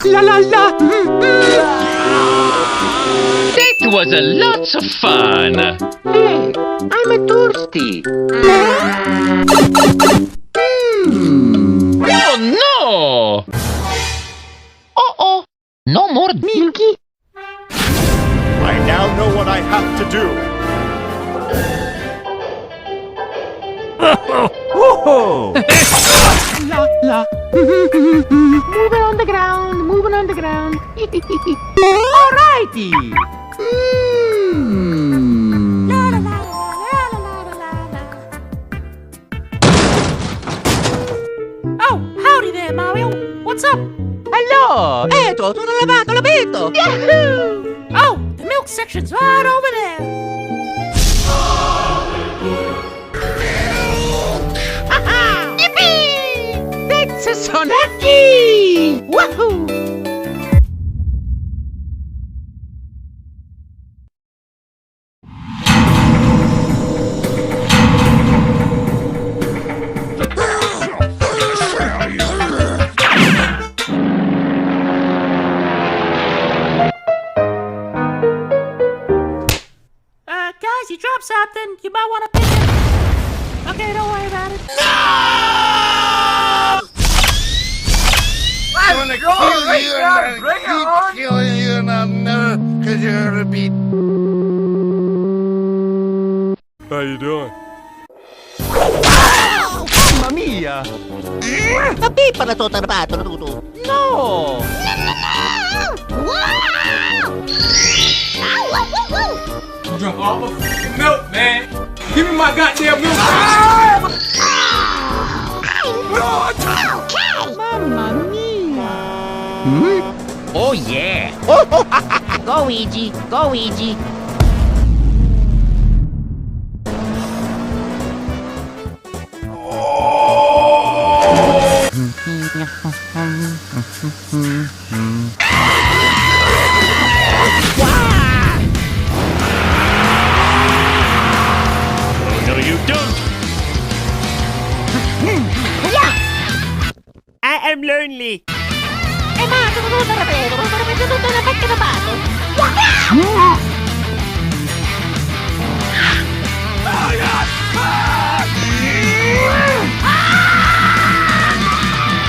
La la la. That was a lots of fun. Hey, I'm a thirsty. Oh no! Uh-oh. No more Milky. I now know what I have to do. Woohoo! La la. Moving on the ground. Moving on the ground. Alrighty! Oh, howdy there, Mario. What's up? Hello! Eto, tutto lavato, l'abito! Yahoo! Oh, the milk section's right over there. Ha-ha! Yippee! That's a Sonaki. Woohoo! Guys, you dropped something. You might want to pick it. Okay, don't worry about it. I'm gonna kill you and I'm gonna keep killing you and I'll never cause you're a beat. How you doing? Mamma mia! Tapi pala to tarbato na tuto. No! Drunk all my f***ing milk, man. Give me my goddamn milk. Mamma mia. Oh yeah! Go Ouija. Go Ouija. No, you don't. I am lonely.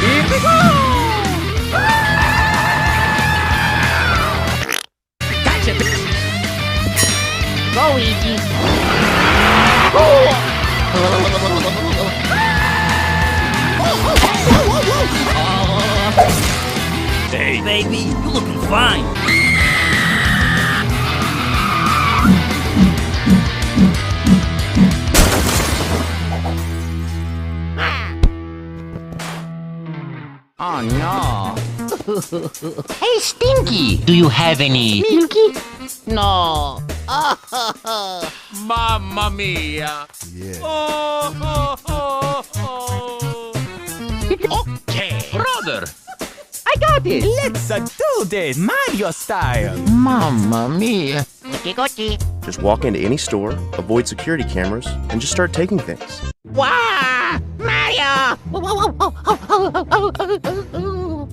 Here we go. Gotcha! Go Ouija. Hey, baby, you looking fine. Oh no. Hey Stinky. Do you have any? Milky. No. Mamma mia. Okay, brother. I got it. Let's do this Mario style. Mamma mia. Just walk into any store, avoid security cameras, and just start taking things. Wow! Mario!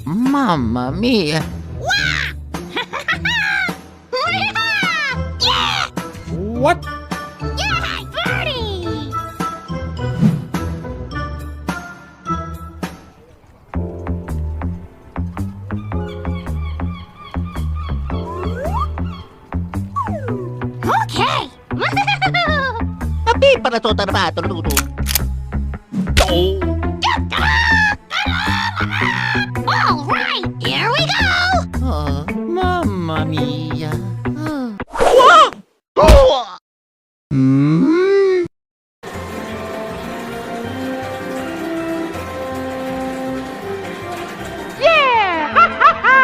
Mamma mia. What? Okay. Tapi pala to tarbato na tuto. All right, here we go. Mamma mia. Yeah! Ha ha ha!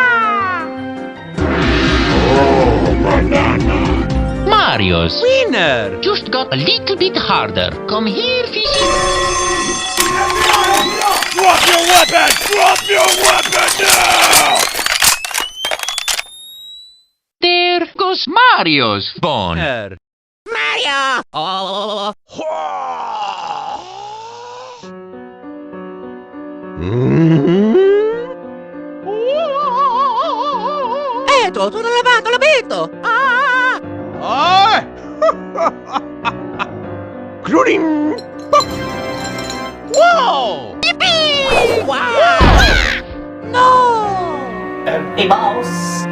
Mario's. Winner! Just got a little bit harder. Come here, fishy. Drop your weapon! Drop your weapon now! There goes Mario's phone. Mario! Oh. Pietro, sono lavato, l'ho visto! Whoa! No! Hey, boss.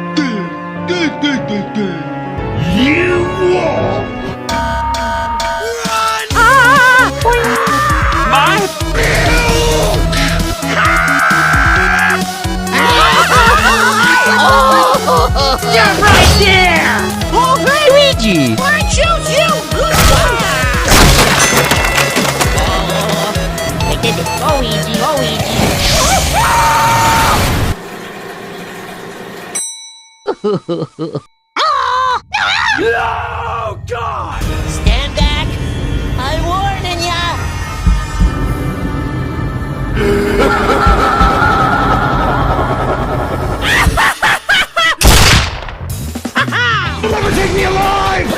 You're right there! Oh, hey, Luigi! I choose you! Good Go, Luigi, go, Luigi! Oh, God! Stand back! I'm warning ya! You'll never take me alive!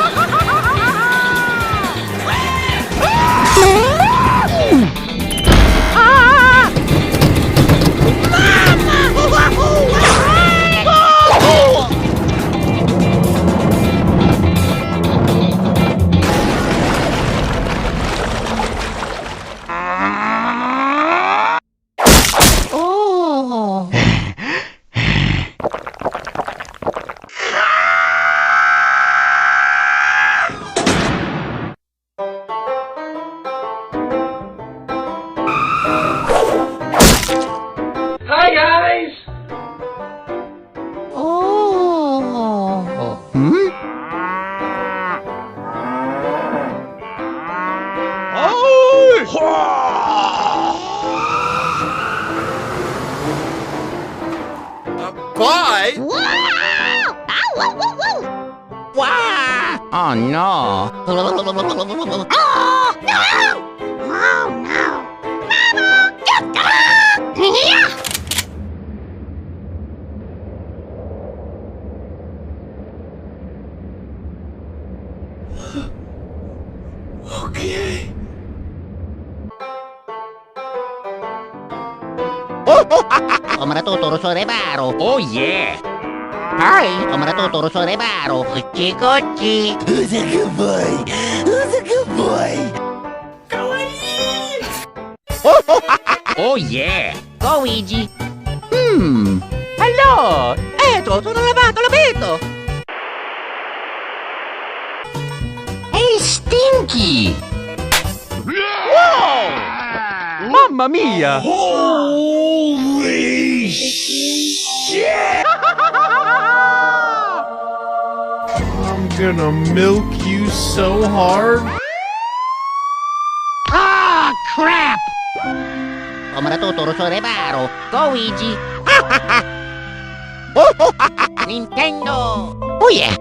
Hi, guys! Bye! Oh, no. Okay. Ho tutto sul reparo! Oh, yeah! Ho tutto sul reparo! Cucci cucci! Who's a good boy? Who's a good boy? Oh, yeah! Go, Luigi! Hello! Pietro, sono lavato, l'ho visto! Hey, Stinky! Mamma mia! Holy shit! I'm gonna milk you so hard. Ah, crap! Ho tutto sul reparo! Go, Luigi! Nintendo! Oh, yeah!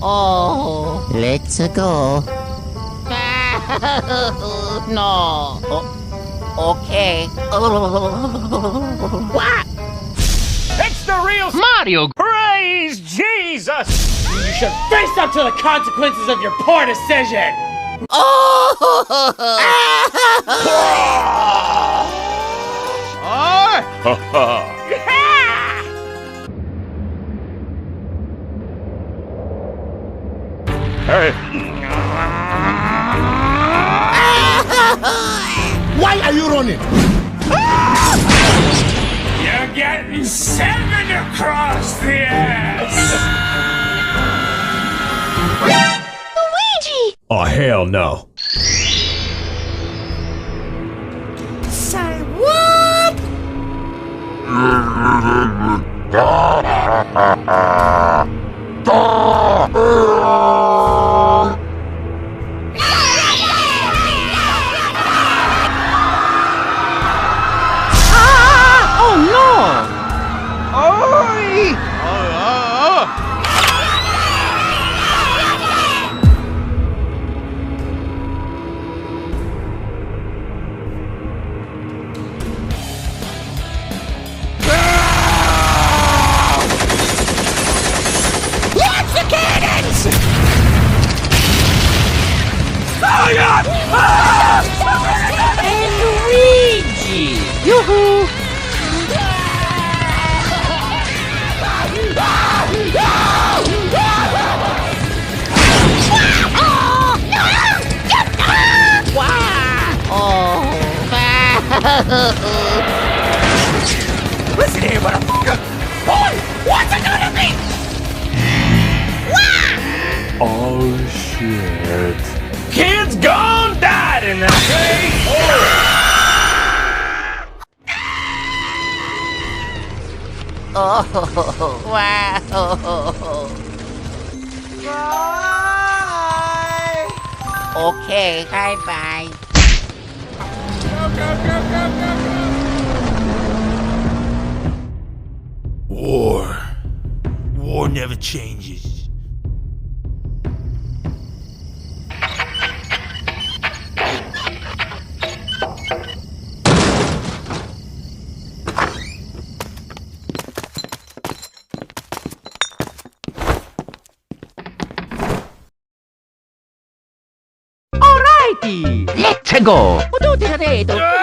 Oh! Let's go! No! Okay! What? It's the real Mario! Praise Jesus! You should face up to the consequences of your poor decision! Why are you running? You're getting 7 across the ass! Oh, hell no. Say what? Oh no! And Luigi! Yoo-hoo! Listen here, motherfucker! Boy, what's it gonna be? Oh shit. Kids gone died in that Oh, wow. Okay, bye-bye. War never changes. Alrighty! Let's go. Ututi ka rito.